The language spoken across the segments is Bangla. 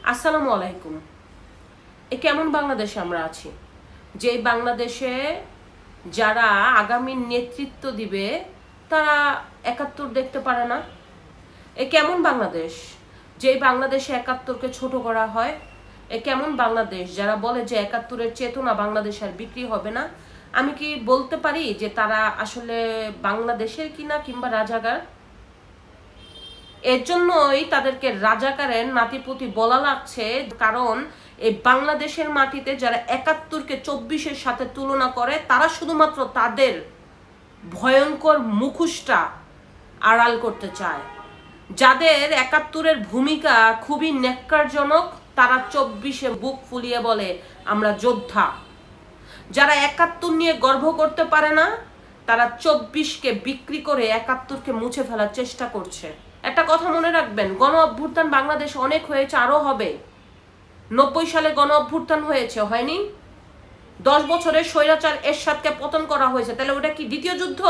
আসসালামু আলাইকুম। এ কেমন বাংলাদেশে আমরা আছি, যে বাংলাদেশে যারা আগামী নেতৃত্ব দিবে তারা ৭১ দেখতে পারে না? এ কেমন বাংলাদেশ, যে বাংলাদেশে ৭১কে ছোট করা হয়? এ কেমন বাংলাদেশ যারা বলে যে ৭১-এর চেতনা বাংলাদেশ আর বিক্রি হবে না? আমি কি বলতে পারি যে তারা আসলে বাংলাদেশের কিনা কিংবা রাজাকার? এর জন্যই তাদেরকে রাজাকারের নাতিপুতি বলা লাগছে, কারণ এই বাংলাদেশের মাটিতে যারা ৭১-কে ২৪-এর সাথে তুলনা করে তারা শুধুমাত্র তাদের ভয়ঙ্কর মুখোশটা আড়াল করতে চায়। যাদের ৭১-এর ভূমিকা খুবই ন্যাক্কারজনক, তারা ২৪-এ বুক ফুলিয়ে বলে আমরা যোদ্ধা। যারা ৭১ নিয়ে গর্ব করতে পারে না, তারা ২৪-কে বিক্রি করে ৭১-কে মুছে ফেলার চেষ্টা করছে। একটা কথা মনে রাখবেন, গণ অভ্যুত্থান বাংলাদেশে অনেক হয়েছে, আরো হবে। ৯০ সালে গণ অভ্যুত্থান হয়েছে, হয়নি? ১০ বছরে স্বৈরাচার এরশাদকে পতন করা হয়েছে, তাহলে ওটা কি দ্বিতীয় যুদ্ধ?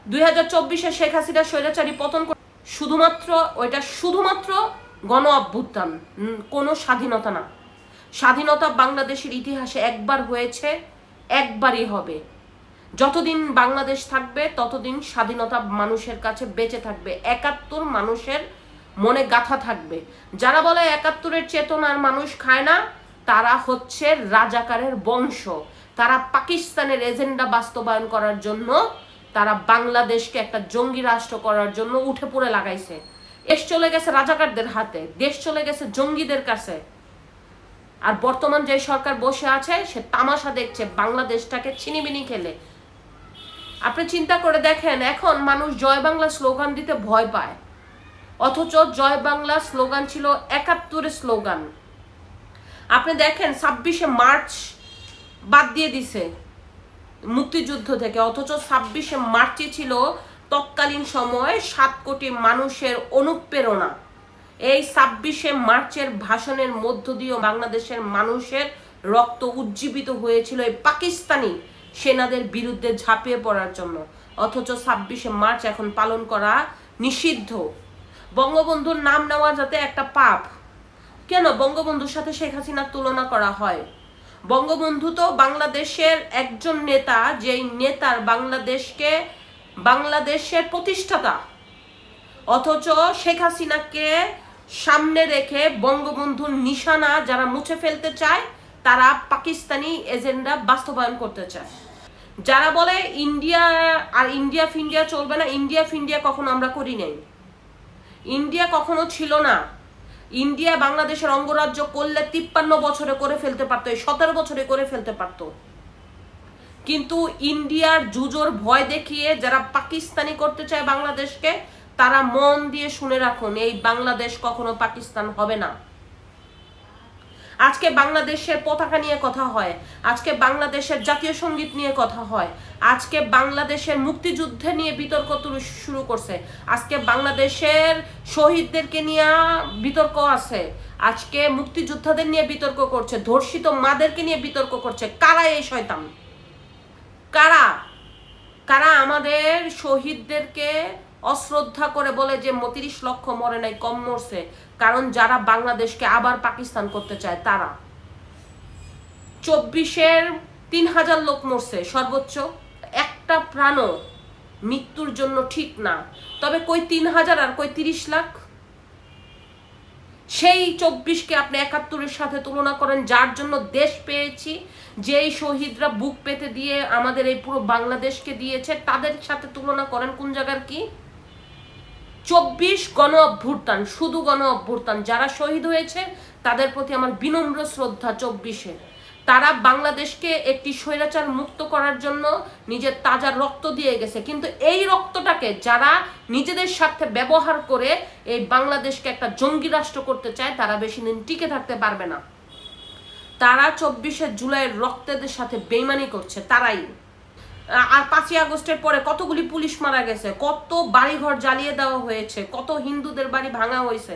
২০২৪-এ শেখ হাসিনা স্বৈরাচারী পতন শুধুমাত্র গণ অভ্যুত্থান, কোনো স্বাধীনতা না। স্বাধীনতা বাংলাদেশের ইতিহাসে একবার হয়েছে, একবারই হবে। যতদিন বাংলাদেশ থাকবে ততদিন স্বাধীনতা মানুষের কাছে বেঁচে থাকবে, ৭১ মানুষের মনে গাঁথা থাকবে। যারা বলে ৭১-এর চেতনার মানুষ খায় না, তারা হচ্ছে রাজাকারের বংশ। তারা পাকিস্তানের এজেন্ডা বাস্তবায়ন করার জন্য, তারা বাংলাদেশকে একটা জঙ্গি রাষ্ট্র করার জন্য উঠে পড়ে লাগাইছে। দেশ চলে গেছে রাজাকারদের হাতে, দেশ চলে গেছে জঙ্গিদের কাছে। আর বর্তমান যে সরকার বসে আছে সে তামাশা দেখছে বাংলাদেশটাকে ছিনিমিনি খেলে। আপনি চিন্তা করে দেখেন, এখন মানুষ জয় বাংলা স্লোগান দিতে ভয় পায়, অথচ জয় বাংলা স্লোগান ছিল ৭১-এর স্লোগান। আপনি দেখেন ২৬শে মার্চ বাদ দিয়ে দিছে মুক্তিযুদ্ধ থেকে, অথচ ২৬শে মার্চই ছিল তৎকালীন সময়ে ৭ কোটি মানুষের অনুপ্রেরণা। এই ২৬শে মার্চের ভাষণের মধ্য দিয়ে বাংলাদেশের মানুষের রক্ত উজ্জীবিত হয়েছিল এই পাকিস্তানি সেনাদের বিরুদ্ধে ঝাঁপিয়ে পড়ার জন্য, অথচ ২৬শে মার্চ এখন পালন করা নিষিদ্ধ। বঙ্গবন্ধুর নাম নেওয়া যাতে একটা পাপ। কেন বঙ্গবন্ধুর সাথে শেখ হাসিনার তুলনা করা হয়? বঙ্গবন্ধু তো বাংলাদেশের একজন নেতা, যেই নেতার বাংলাদেশের প্রতিষ্ঠাতা, অথচ শেখ হাসিনাকে সামনে রেখে বঙ্গবন্ধুর নিশানা যারা মুছে ফেলতে চায়, তারা পাকিস্তানি এজেন্ডা বাস্তবায়ন করতে চায়। যারা বলে ইন্ডিয়া ফিন্ডিয়া চলবে না, ইন্ডিয়া ফিন্ডিয়া কখনো আমরা করি নাই। ইন্ডিয়া কখনো ছিল না। ইন্ডিয়া বাংলাদেশের অঙ্গরাজ্য করলে ৫৩ বছরে করে ফেলতে পারতো, ১৭ বছরে করে ফেলতে পারতো। কিন্তু ইন্ডিয়ার জুজোর ভয় দেখিয়ে যারা পাকিস্তানি করতে চায় বাংলাদেশকে, তারা মন দিয়ে শুনে রাখুন, এই বাংলাদেশ কখনো পাকিস্তান হবে না। আজকে বাংলাদেশের পতাকা নিয়ে কথা হয়, আজকে বাংলাদেশের জাতীয় সঙ্গীত নিয়ে কথা হয়, আজকে বাংলাদেশের মুক্তিযুদ্ধে নিয়ে বিতর্ক শুরু করছে, আজকে বাংলাদেশের শহীদদেরকে নিয়ে বিতর্ক আছে, আজকে মুক্তিযোদ্ধাদের নিয়ে বিতর্ক করছে, ধর্ষিত মাদেরকে নিয়ে বিতর্ক করছে। কারা এই শয়তান? কারা কারা আমাদের শহীদদেরকে অশ্রদ্ধা করে বলে যে ৩০ লক্ষ মরে নাই, কম মরছে? কারণ যারা বাংলাদেশকে আবার পাকিস্তান করতে চায় তারা। ২৪-এর ৩,০০০ লোক মরছে সর্বোচ্চ, একটা প্রাণও মৃত্যুর জন্য ঠিক না। তবে কই ৩,০০০ আর কই ৩০ লাখ? সেই ২৪-কে আপনি ৭১-এর সাথে তুলনা করেন, যার জন্য দেশ পেয়েছি, যেই শহীদরা বুক পেতে দিয়ে আমাদের এই পুরো বাংলাদেশকে দিয়েছে, তাদের সাথে তুলনা করেন কোন জায়গার কি? ২৪ গণ অভ্যুত্থান, শুধু গণ অভ্যুত্থান। যারা শহীদ হয়েছে তাদের প্রতি আমার বিনম্র শ্রদ্ধা। ২৪-এ তারা বাংলাদেশকে একটি স্বৈরাচার মুক্ত করার জন্য নিজের তাজা রক্ত দিয়ে গেছে, কিন্তু এই রক্তটাকে যারা নিজেদের স্বার্থে ব্যবহার করে এই বাংলাদেশকে একটা জঙ্গি রাষ্ট্র করতে চায়, তারা বেশি দিন টিকে থাকতে পারবে না। তারা ২৪শে জুলাইয়ের রক্তের সাথে বেইমানি করছে, তারাই। আর ৫ই আগস্টের পরে কতগুলি পুলিশ মারা গেছে, কত বাড়িঘর জ্বালিয়ে দেওয়া হয়েছে, কত হিন্দুদের বাড়ি ভাঙা হয়েছে,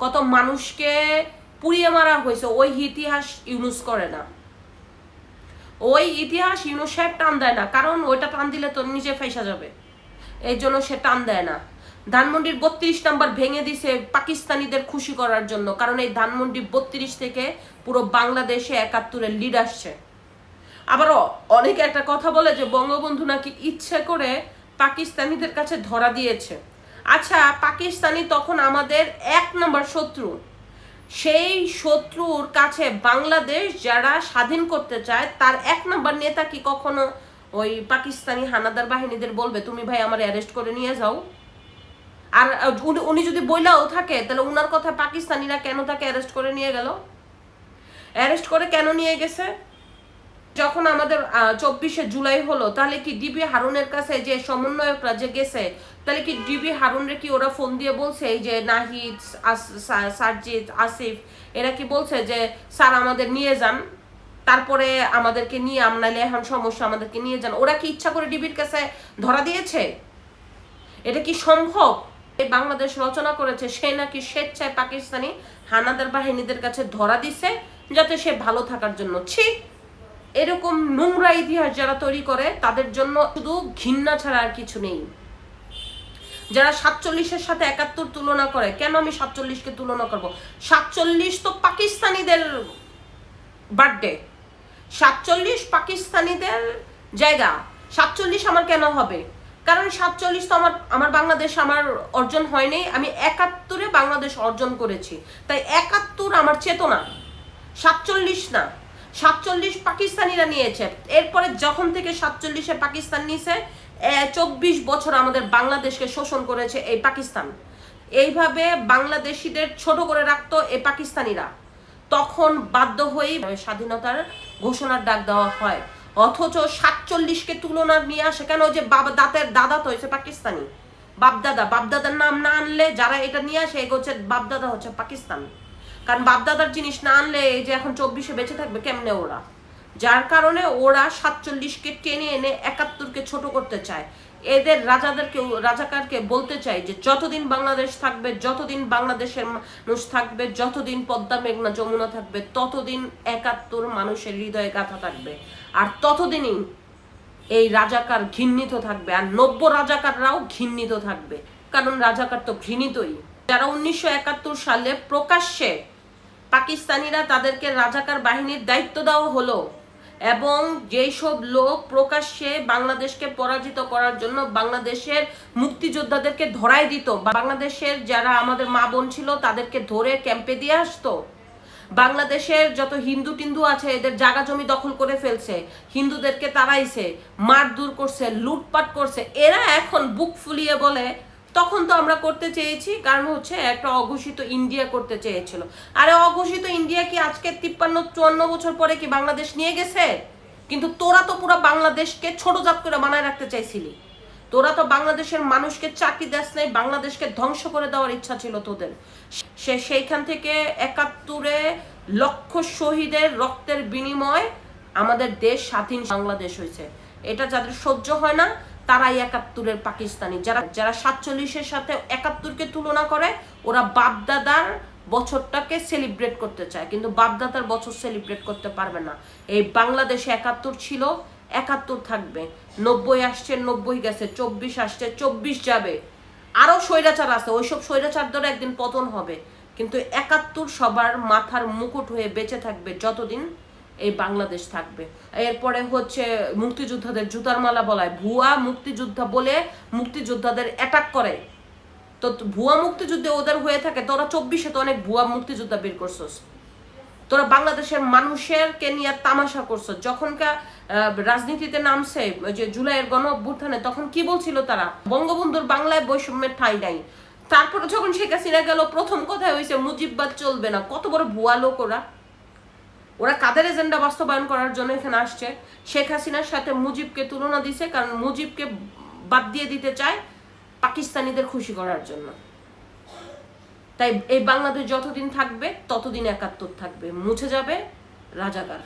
কত মানুষকে পুড়িয়ে মারা হয়েছে। ওই ইতিহাস ইউনুস করে না, ওই ইতিহাস ইউনুস সাহেব টান দেয় না, কারণ ওইটা টান দিলে তো নিজে ফেসা যাবে, এই জন্য সে টান দেয় না। ধানমন্ডির 32 নাম্বার ভেঙে দিছে পাকিস্তানিদের খুশি করার জন্য, কারণ এই ধানমন্ডি 32 থেকে পুরো বাংলাদেশে 71-এর লিড আসছে। আবারও অনেকে একটা কথা বলে যে বঙ্গবন্ধু নাকি ইচ্ছে করে পাকিস্তানিদের কাছে ধরা দিয়েছে। আচ্ছা, পাকিস্তানি তখন আমাদের 1 নম্বর শত্রু। সেই শত্রুর কাছে বাংলাদেশ যারা স্বাধীন করতে চায় তার 1 নম্বর নেতা কি কখনো ওই পাকিস্তানি হানাদার বাহিনীদের বলবে তুমি ভাই আমার অ্যারেস্ট করে নিয়ে যাও? আর উনি যদি বইলাও থাকে তাহলে উনার কথা পাকিস্তানিরা কেন তাকে অ্যারেস্ট করে নিয়ে গেল? অ্যারেস্ট করে কেন নিয়ে গেছে? যখন আমাদের 24শে জুলাই হলো, তাহলে কি ডিবি হারুনের কাছে যে সমন্বয়করা যে গেছে, তাহলে কি ডিবি হারুনরে কি ওরা ফোন দিয়ে বলছে এই যে নাহিদ, সারজিৎ, আসিফ এরা কি বলছে যে স্যার আমাদের নিয়ে যান, তারপরে আমাদেরকে নিয়ে আমনাইলে এখন সমস্যা আমাদেরকে নিয়ে যান? ওরা কি ইচ্ছা করে ডিবির কাছে ধরা দিয়েছে? এটা কি সম্ভব? এই বাংলাদেশ রচনা করেছে সে নাকি স্বেচ্ছায় পাকিস্তানি হানাদার বাহিনীদের কাছে ধরা দিছে যাতে সে ভালো থাকার জন্য। ছি, এরকম নোংরা ইতিহাস যারা তৈরি করে তাদের জন্য শুধু ঘৃণা ছাড়া আর কিছু নেই। যারা 47-এর সাথে 71 তুলনা করে, কেন আমি 47-কে তুলনা করব? 47 তো পাকিস্তানিদের বার্থডে, 47 পাকিস্তানিদের জায়গা, 47 আমার কেন হবে? কারণ 47 তো আমার বাংলাদেশ আমার অর্জন হয়নি, আমি 71-এ বাংলাদেশ অর্জন করেছি, তাই 71 আমার চেতনা, 47 না। 47 পাকিস্তানিরা নিয়েছে, এরপরে যখন থেকে 47-এ পাকিস্তান নিয়েছে 24 বছর আমাদের বাংলাদেশকে শোষণ করেছে এই পাকিস্তান। এইভাবে বাংলাদেশিদের ছোট করে রাখতো এই পাকিস্তানিরা, তখন বাধ্য হয়েই স্বাধীনতার ঘোষণার ডাক দেওয়া হয়। অথচ 47-কে তুলনা নিয়ে আসে কেন? যে দাদা তো হয়েছে পাকিস্তানি, বাপদাদার নাম না আনলে যারা এটা নিয়ে আসে হচ্ছে বাপদাদা হচ্ছে পাকিস্তান। কারণ বাপদাদার জিনিস না আনলে এই যে এখন 24-এ বেঁচে থাকবে কেমনে ওরা? যার কারণে ওরা 47-কে টেনে এনে 71-কে ছোট করতে চায়। এদের রাজাকারকে বলতে চাই যে যতদিন বাংলাদেশ থাকবে, যতদিন বাংলাদেশের মানুষ থাকবে, যতদিন পদ্মা মেঘনা যমুনা থাকবে, ততদিন 71 মানুষের হৃদয়ে গাঁথা থাকবে, আর ততদিনই এই রাজাকার ঘৃণিত থাকবে, আর 90 রাজাকাররাও ঘৃণিত থাকবে, কারণ রাজাকার তো ঘৃণিতই। যারা 1971 সালে প্রকাশ্যে পাকিস্তানিরা তাদেরকে রাজাকার বাহিনীর দায়িত্ব দেওয়া হলো, এবং যেই সব লোক প্রকাশ্যে বাংলাদেশকে পরাজিত করার জন্য বাংলাদেশের মুক্তিযোদ্ধাদেরকে ধরায় দিত, বাংলাদেশের যারা আমাদের মা বোন ছিল তাদেরকে ধরে ক্যাম্পে দিয়ে আসতো, বাংলাদেশের যত হিন্দু টিন্দু আছে এদের জায়গা জমি দখল করে ফেলছে, হিন্দুদেরকে তাড়াইছে, মারধর করছে, লুটপাট করছে, এরা এখন বুক ফুলিয়ে বলে তখন তো আমরা করতে চেয়েছি, কারণ হচ্ছে একটা অঘোষিত ইন্ডিয়া করতে চেয়েছিল। আরে অঘোষিত ইন্ডিয়া কি আজকে 53-54 বছর পরে কি বাংলাদেশ নিয়ে গেছে? কিন্তু তোরা তো পুরো বাংলাদেশকে ছোট জাত করে বানায় রাখতে চাইছিলি, তোরা তো বাংলাদেশের মানুষকে চাকরি দেস নাই, বাংলাদেশকে ধ্বংস করে দেওয়ার ইচ্ছা ছিল তোদের। সেইখান থেকে 71-এ লক্ষ শহীদের রক্তের বিনিময় আমাদের দেশ স্বাধীন বাংলাদেশ হয়েছে। এটা যাদের সহ্য হয় না তারাই 71-এর পাকিস্তানি। যারা 47-এর সাথে 71-কে তুলনা করে, ওরা বাপদাদার বছরটাকে সেলিব্রেট করতে চায়, কিন্তু বাপদাদার বছর সেলিব্রেট করতে পারবে না। এই বাংলাদেশে 71 ছিল, 71 থাকবে, 90 আসছে, 90 গেছে, 24 আসছে, 24 যাবে, আরো স্বৈরাচার আছে, ওইসব স্বৈরাচারদের একদিন পতন হবে, কিন্তু 71 সবার মাথার মুকুট হয়ে বেঁচে থাকবে যতদিন এই বাংলাদেশ থাকবে। এরপরে হচ্ছে মুক্তিযোদ্ধাদের জুতার মালা বলায়, ভুয়া মুক্তিযোদ্ধা বলে মুক্তিযোদ্ধাদের অ্যাটাক করে। তো ভুয়া মুক্তিযুদ্ধে ওদের হয়ে থাকে, তোরা 24-এ তো অনেক ভুয়া মুক্তিযোদ্ধা বের করছস, তোরা বাংলাদেশের মানুষেরকে নিয়ে তামাশা করছো। যখনকার রাজনীতিতে নামছে যে জুলাইয়ের গণ অভ্যুত্থানে, তখন কি বলছিল তারা? বঙ্গবন্ধুর বাংলায় বৈষম্যের ঠাঁই নাই। তারপরে যখন শেখ হাসিনা গেল, প্রথম কথা হয়েছে মুজিববাদ চলবে না। কত বড় ভুয়া লোক ওরা কাদের এজেন্ডা বাস্তবায়ন করার জন্য এখানে আসছে? শেখ হাসিনার সাথে মুজিবকে তুলনা দিছে, কারণ মুজিবকে বাদ দিয়ে দিতে চায় পাকিস্তানিদের খুশি করার জন্য। তাই এই বাংলাদেশ যতদিন থাকবে ততদিন 71 থাকবে, মুছে যাবে রাজাকার।